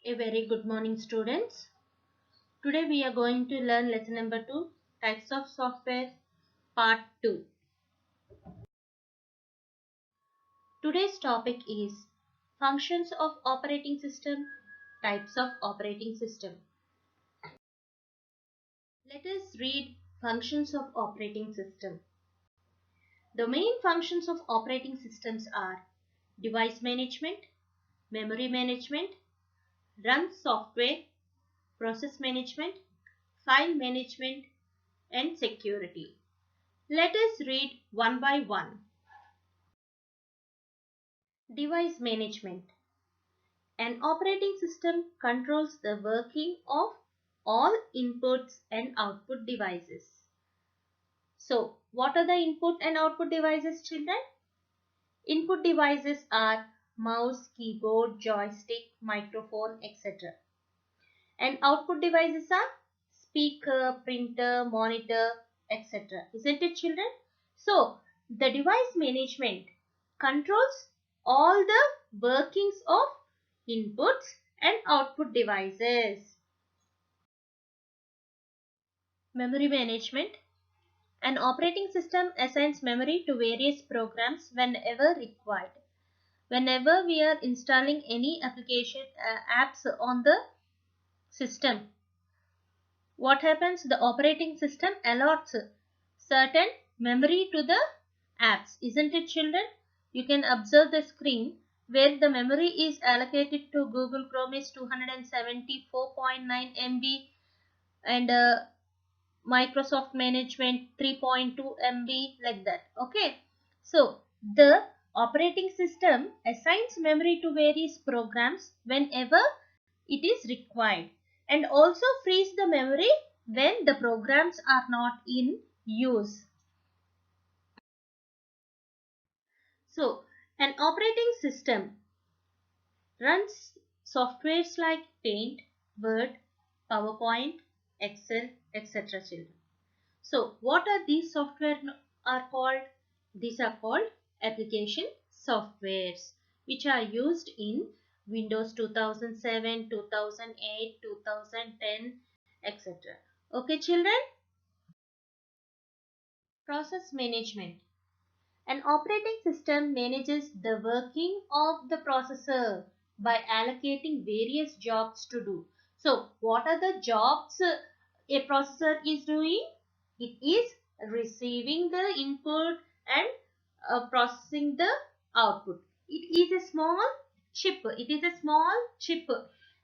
A very good morning, students. Today we are going to learn lesson number 2, Types of Software, part 2. Today's topic is Functions of Operating System, Types of Operating System. Let us read Functions of Operating System. The main functions of operating systems are device management, memory management, run software, process management, file management, and security. Let us read one by one. Device management. An operating system controls the working of all inputs and output devices. So, what are the input and output devices, children? Input devices are mouse, keyboard, joystick, microphone, etc. And output devices are speaker, printer, monitor, etc. Isn't it, children? So, the device management controls all the workings of inputs and output devices. Memory management. An operating system assigns memory to various programs whenever required. Whenever we are installing any application apps on the system, what happens? The operating system allots certain memory to the apps. Isn't it, children? You can observe the screen where the memory is allocated to Google Chrome is 274.9 MB and Microsoft Management 3.2 MB, like that. Okay. So the operating system assigns memory to various programs whenever it is required and also frees the memory when the programs are not in use. So an operating system runs softwares like Paint, Word, PowerPoint, Excel, etc. children. So what are these software are called? These are called application softwares which are used in Windows 2007, 2008, 2010, etc. Okay, children? Process management. An operating system manages the working of the processor by allocating various jobs to do. So, what are the jobs a processor is doing? It is receiving the input and processing the output. It is a small chip. It is a small chip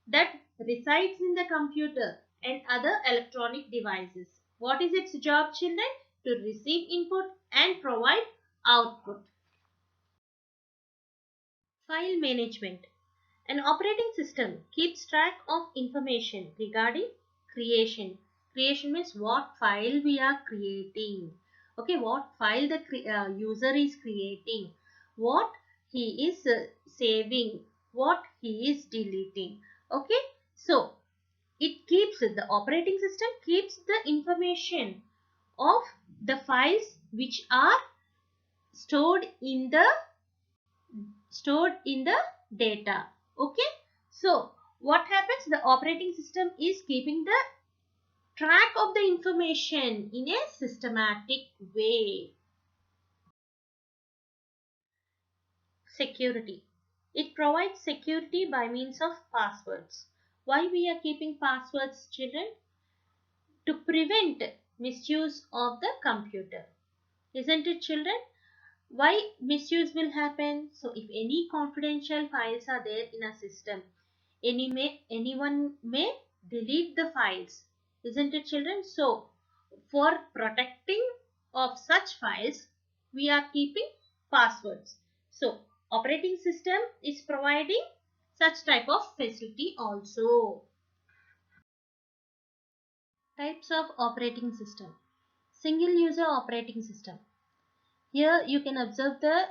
that resides in the computer and other electronic devices. What is its job, children? To receive input and provide output. File management. An operating system keeps track of information regarding creation. Creation means what file we are creating. Okay, what file the user is creating, what he is saving, what he is deleting. Okay, so the operating system keeps the information of the files which are stored in the data. Okay, so what happens? The operating system is keeping the track of the information in a systematic way. Security. It provides security by means of passwords. Why we are keeping passwords, children? To prevent misuse of the computer. Isn't it, children? Why misuse will happen? So if any confidential files are there in a system, anyone may delete the files. Isn't it, children? So for protecting of such files, we are keeping passwords. So operating system is providing such type of facility also. Types of operating system. Single user operating system. Here you can observe the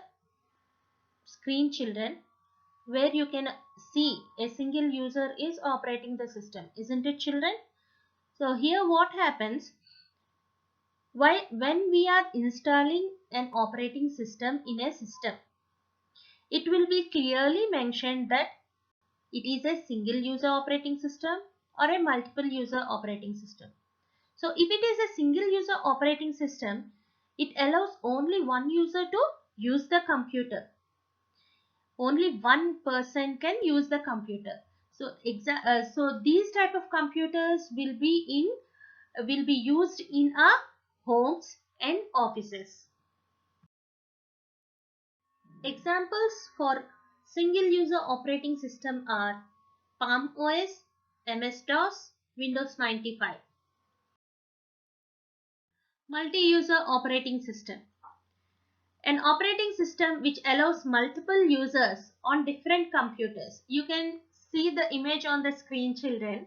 screen, children, where you can see a single user is operating the system. Isn't it, children? So here what happens? When we are installing an operating system in a system, it will be clearly mentioned that it is a single user operating system or a multiple user operating system. So if it is a single user operating system, it allows only one user to use the computer. Only one person can use the computer. So so these type of computers will be used in our homes and offices. Examples for single user operating system are Palm OS, MS-DOS, Windows 95. Multi-user operating system. An operating system which allows multiple users on different computers. You can see the image on the screen, children,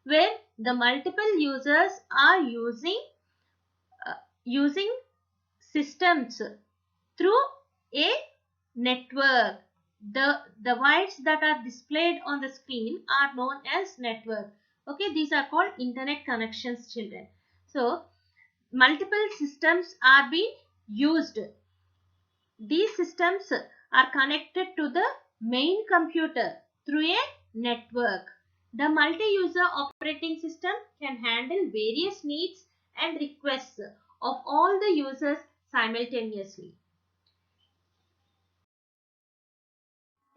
where the multiple users are using systems through a network. The wires that are displayed on the screen are known as network. Okay, these are called internet connections, children. So multiple systems are being used. These systems are connected to the main computer through a network. The multi-user operating system can handle various needs and requests of all the users simultaneously.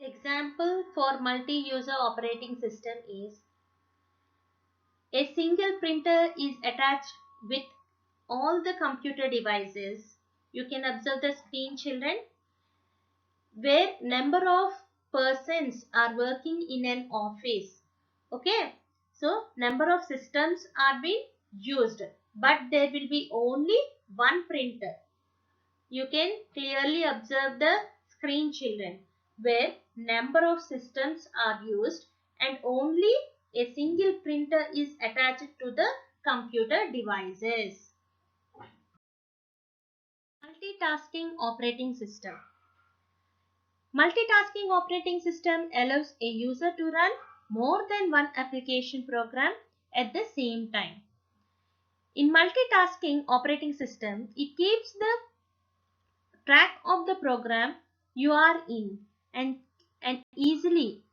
Example for multi-user operating system is a single printer is attached with all the computer devices. You can observe the screen, children, where number of persons are working in an office. Okay, so number of systems are being used, but there will be only one printer. You can clearly observe the screen, children, where number of systems are used and only a single printer is attached to the computer devices. Multitasking operating system. Multitasking operating system allows a user to run more than one application program at the same time. In multitasking operating system, it keeps the track of the program you are in and easily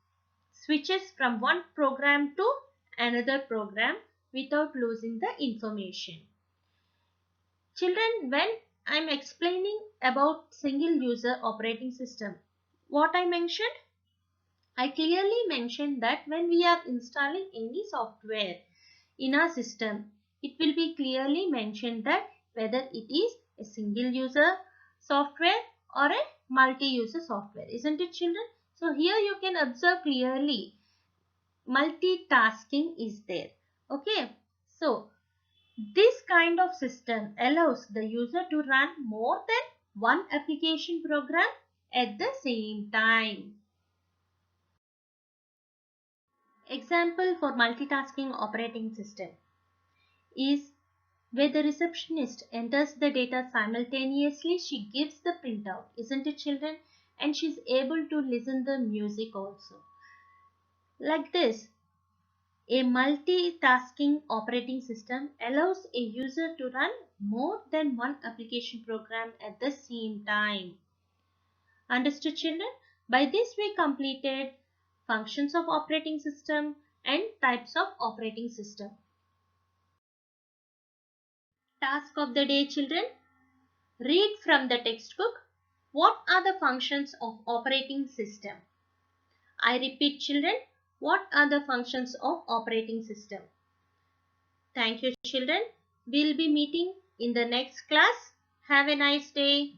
switches from one program to another program without losing the information. Children, when I am explaining about single user operating system, what I mentioned? I clearly mentioned that when we are installing any software in our system, it will be clearly mentioned that whether it is a single user software or a multi-user software, isn't it, children? So here you can observe clearly multitasking is there. Okay, so this kind of system allows the user to run more than one application program at the same time. Example for multitasking operating system is where the receptionist enters the data simultaneously, she gives the printout, isn't it, children? And she's able to listen the music also. Like this, a multitasking operating system allows a user to run more than one application program at the same time. Understood, children? By this we completed functions of operating system and types of operating system. Task of the day, children. Read from the textbook. What are the functions of operating system? I repeat, children, what are the functions of operating system? Thank you, children. We'll be meeting in the next class. Have a nice day.